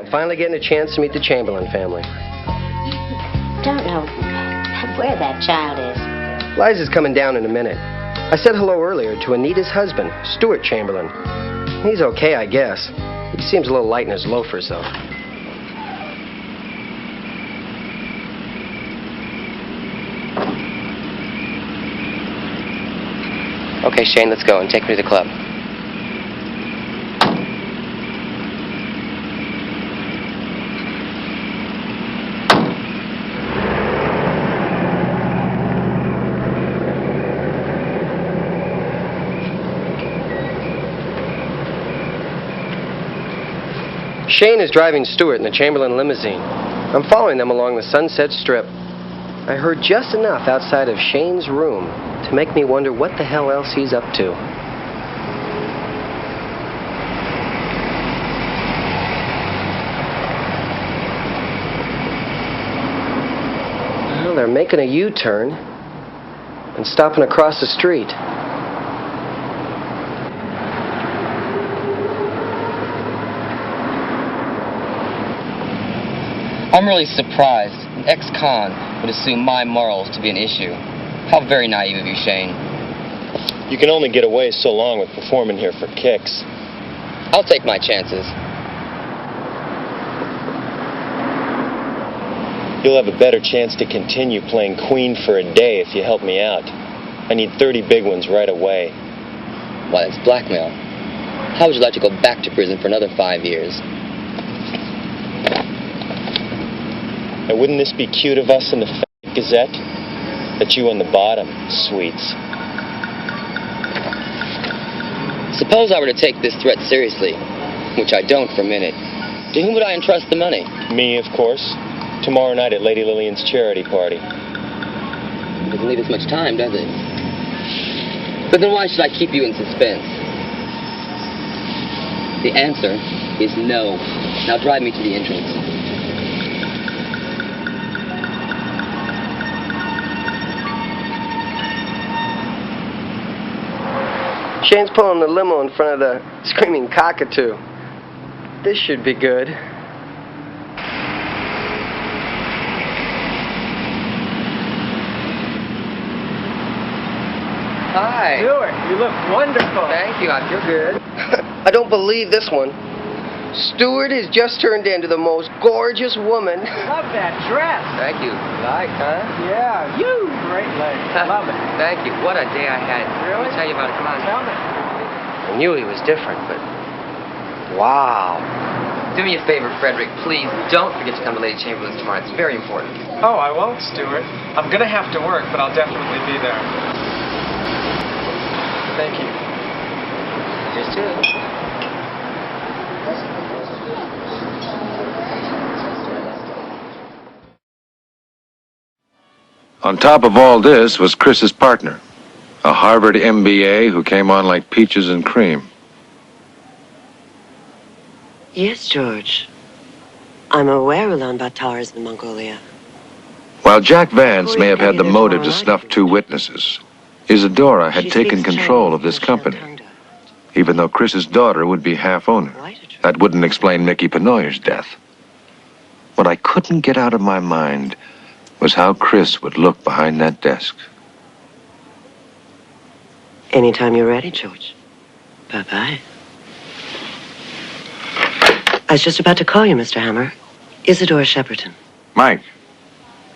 I'm finally getting a chance to meet the Chamberlain family. Don't know where that child is. Liza's coming down in a minute. I said hello earlier to Anita's husband, Stuart Chamberlain. He's okay, I guess. He seems a little light in his loafers, though. Okay, Shane, let's go and take me to the club. Shane is driving Stuart in the Chamberlain limousine. I'm following them along the Sunset Strip. I heard just enough outside of Shane's room to make me wonder what the hell else he's up to. Well, they're making a U-turn and stopping across the street. I'm really surprised an ex-con would assume my morals to be an issue. How very naive of you, Shane. You can only get away so long with performing here for kicks. I'll take my chances. You'll have a better chance to continue playing Queen for a day if you help me out. I need 30 big ones right away. Why, that's blackmail. How would you like to go back to prison for another 5 years? Now, wouldn't this be cute of us in the Gazette? But you on the bottom, sweets. Suppose I were to take this threat seriously, which I don't for a minute. To whom would I entrust the money? Me, of course. Tomorrow night at Lady Lillian's charity party. Doesn't leave us much time, does it? But then why should I keep you in suspense? The answer is no. Now drive me to the entrance. Shane's pulling the limo in front of the screaming cockatoo. This should be good. Hi. Stuart, you look wonderful. Thank you. I feel good. I don't believe this one. Stuart has just turned into the most gorgeous woman. Love that dress. Thank you. Like, huh? Yeah, you great legs. Love it. Thank you. What a day I had. Really? Let me tell you about it. Come on. Tell me. I knew he was different, but wow. Do me a favor, Frederick. Please don't forget to come to Lady Chamberlain's tomorrow. It's very important. Oh, I won't, Stuart. I'm going to have to work, but I'll definitely be there. Thank you. Here's to it. On top of all this was Chris's partner, a Harvard MBA who came on like peaches and cream. Yes, George. I'm aware Ulaanbaatar is in Mongolia. While Jack Vance may have had the motive to snuff two witnesses, Isidora had taken control of this company, even though Chris's daughter would be half owner. That wouldn't explain Mickey Penoyer's death. What I couldn't get out of my mind was how Chris would look behind that desk. Anytime you're ready, George. Bye-bye. I was just about to call you, Mr. Hammer. Isidora Shepperton. Mike,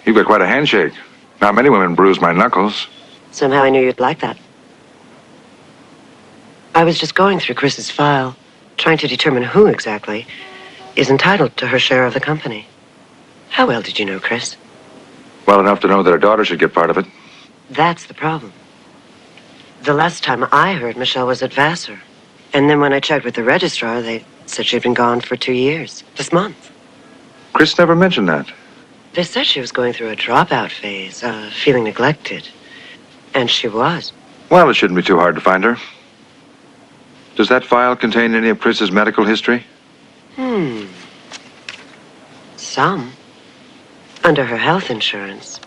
you've got quite a handshake. Not many women bruise my knuckles. Somehow I knew you'd like that. I was just going through Chris's file, trying to determine who exactly is entitled to her share of the company. How well did you know Chris? Well enough to know that her daughter should get part of it. That's the problem. The last time I heard, Michelle was at Vassar. And then when I checked with the registrar, they said she'd been gone for 2 years. This month. Chris never mentioned that. They said she was going through a dropout phase, feeling neglected. And she was. Well, it shouldn't be too hard to find her. Does that file contain any of Chris's medical history? Some. Under her health insurance.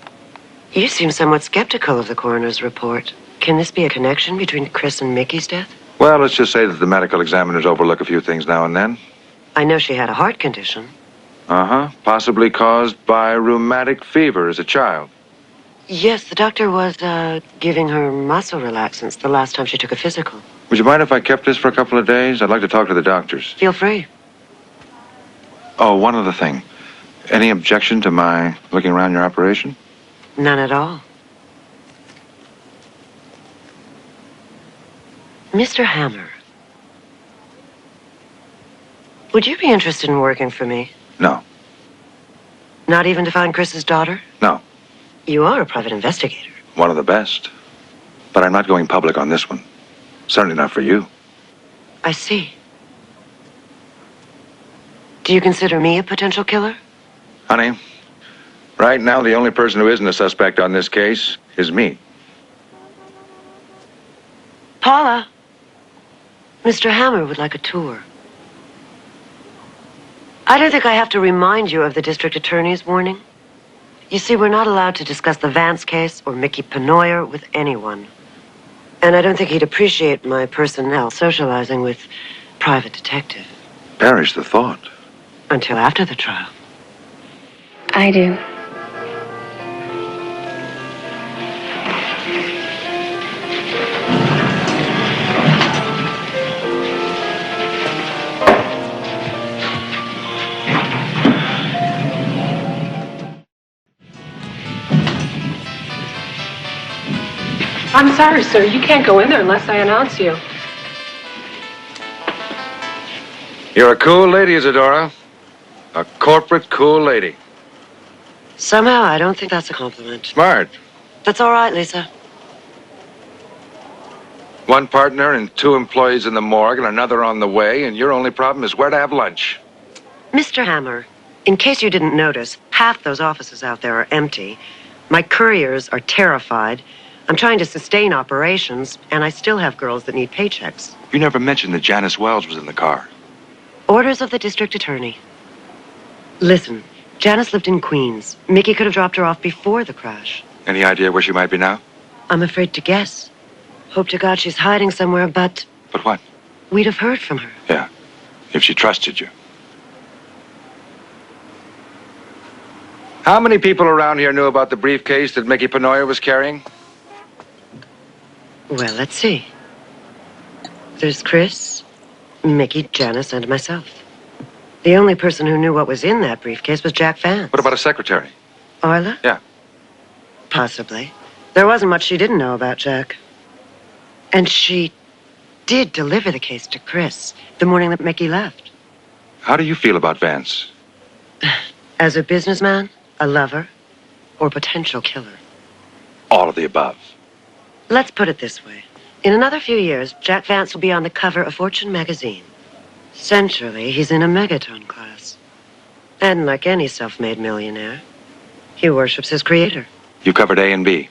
You seem somewhat skeptical of the coroner's report. Can this be a connection between Chris and Mickey's death? Well, let's just say that the medical examiners overlook a few things now and then. I know she had a heart condition. Uh-huh. Possibly caused by rheumatic fever as a child. Yes, the doctor was giving her muscle relaxants the last time she took a physical. Would you mind if I kept this for a couple of days? I'd like to talk to the doctors. Feel free. Oh, one other thing. Any objection to my looking around your operation? None at all. Mr. Hammer, would you be interested in working for me? No. Not even to find Chris's daughter? No. You are a private investigator. One of the best. But I'm not going public on this one. Certainly not for you. I see. Do you consider me a potential killer? Honey, right now the only person who isn't a suspect on this case is me. Paula, Mr. Hammer would like a tour. I don't think I have to remind you of the district attorney's warning. You see, we're not allowed to discuss the Vance case or Mickey Penoyer with anyone. And I don't think he'd appreciate my personnel socializing with private detective. Perish the thought. Until after the trial. I do. I'm sorry, sir. You can't go in there unless I announce you. You're a cool lady, Isidora. A corporate cool lady. Somehow, I don't think that's a compliment. Smart. That's all right, Lisa. One partner and 2 employees in the morgue and another on the way, and your only problem is where to have lunch. Mr. Hammer, in case you didn't notice, half those offices out there are empty. My couriers are terrified. I'm trying to sustain operations, and I still have girls that need paychecks. You never mentioned that Janice Wells was in the car. Orders of the district attorney. Listen, Janice lived in Queens. Mickey could have dropped her off before the crash. Any idea where she might be now? I'm afraid to guess. Hope to God she's hiding somewhere, but But what? we'd have heard from her. Yeah, if she trusted you. How many people around here knew about the briefcase that Mickey Penoyer was carrying? Well, let's see. There's Chris, Mickey, Janice, and myself. The only person who knew what was in that briefcase was Jack Vance. What about a secretary? Arla? Yeah. Possibly. There wasn't much she didn't know about Jack. And she did deliver the case to Chris the morning that Mickey left. How do you feel about Vance? As a businessman, a lover, or potential killer? All of the above. Let's put it this way. In another few years, Jack Vance will be on the cover of Fortune magazine. Centrally, he's in a megaton class. And like any self-made millionaire, he worships his creator. You covered A and B.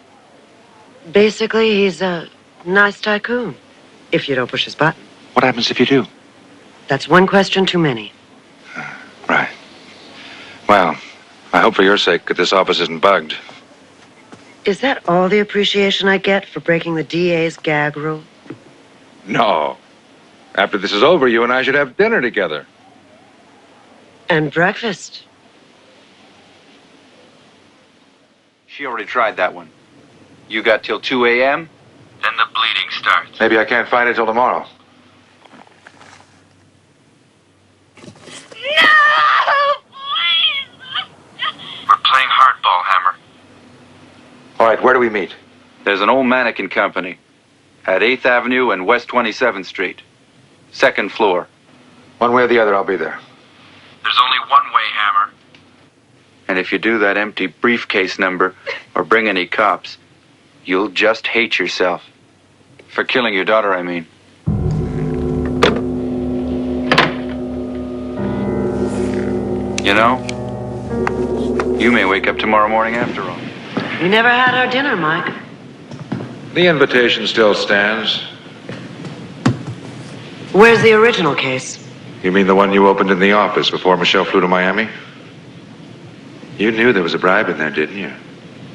Basically, he's a nice tycoon, if you don't push his button. What happens if you do? That's one question too many. Right. Well, I hope for your sake that this office isn't bugged. Is that all the appreciation I get for breaking the DA's gag rule? No. After this is over, you and I should have dinner together. And breakfast. She already tried that one. You got till 2 a.m., then the bleeding starts. Maybe I can't find it till tomorrow. No! Please! We're playing hardball, Hammer. All right, where do we meet? There's an old mannequin company at 8th Avenue and West 27th Street. 2nd floor. One way or the other, I'll be there. There's only one way, Hammer. And if you do that empty briefcase number or bring any cops, you'll just hate yourself. For killing your daughter, I mean. You know, you may wake up tomorrow morning after all. We never had our dinner, Mike. The invitation still stands. Where's the original case? You mean the one you opened in the office before Michelle flew to Miami? You knew there was a bribe in there, didn't you?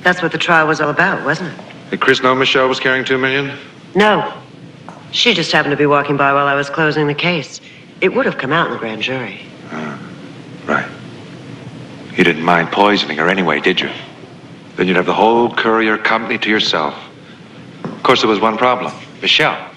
That's what the trial was all about, wasn't it? Did Chris know Michelle was carrying $2 million? No. She just happened to be walking by while I was closing the case. It would have come out in the grand jury. Right. You didn't mind poisoning her anyway, did you? Then you'd have the whole courier company to yourself. Of course, there was one problem. Michelle.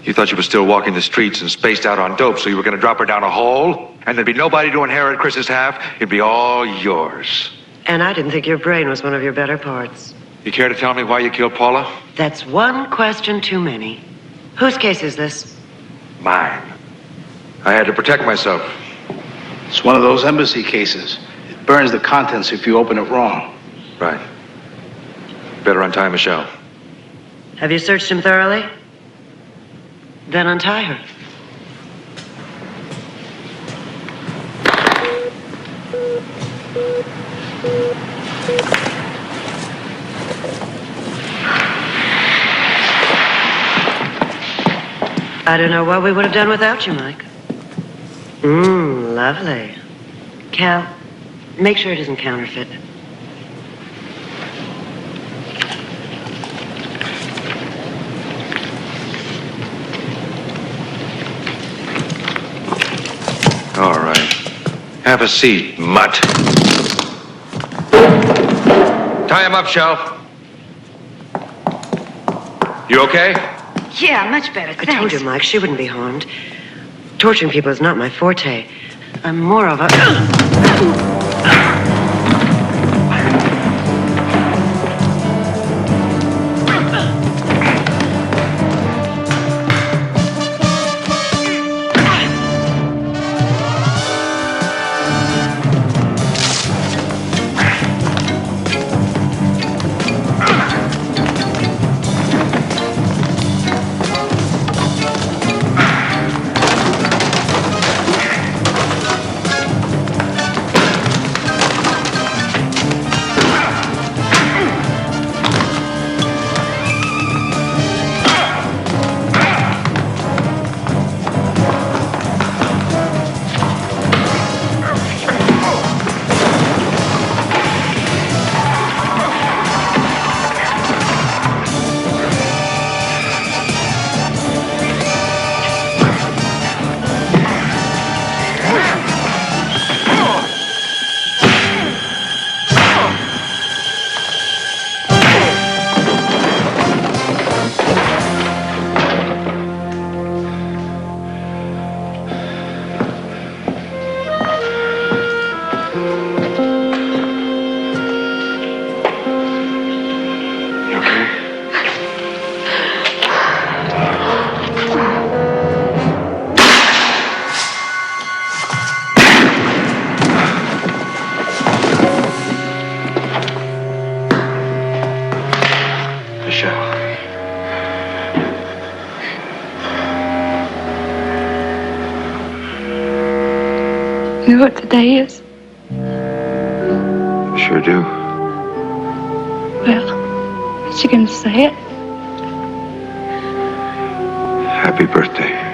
You thought she was still walking the streets and spaced out on dope, so you were going to drop her down a hole, and there'd be nobody to inherit Chris's half. It'd be all yours. And I didn't think your brain was one of your better parts. You care to tell me why you killed Paula? That's one question too many. Whose case is this? Mine. I had to protect myself. It's one of those embassy cases. It burns the contents if you open it wrong. Right. Better untie Michelle. Have you searched him thoroughly? Then untie her. I don't know what we would have done without you, Mike. Lovely. Cal, make sure it isn't counterfeit. All right. Have a seat, mutt. Tie him up, Shell. You okay? Yeah, much better. I told you, Mike, she wouldn't be harmed. Torturing people is not my forte. I'm more of a... You know what today is? Sure do. Well, is she gonna say it? Happy birthday.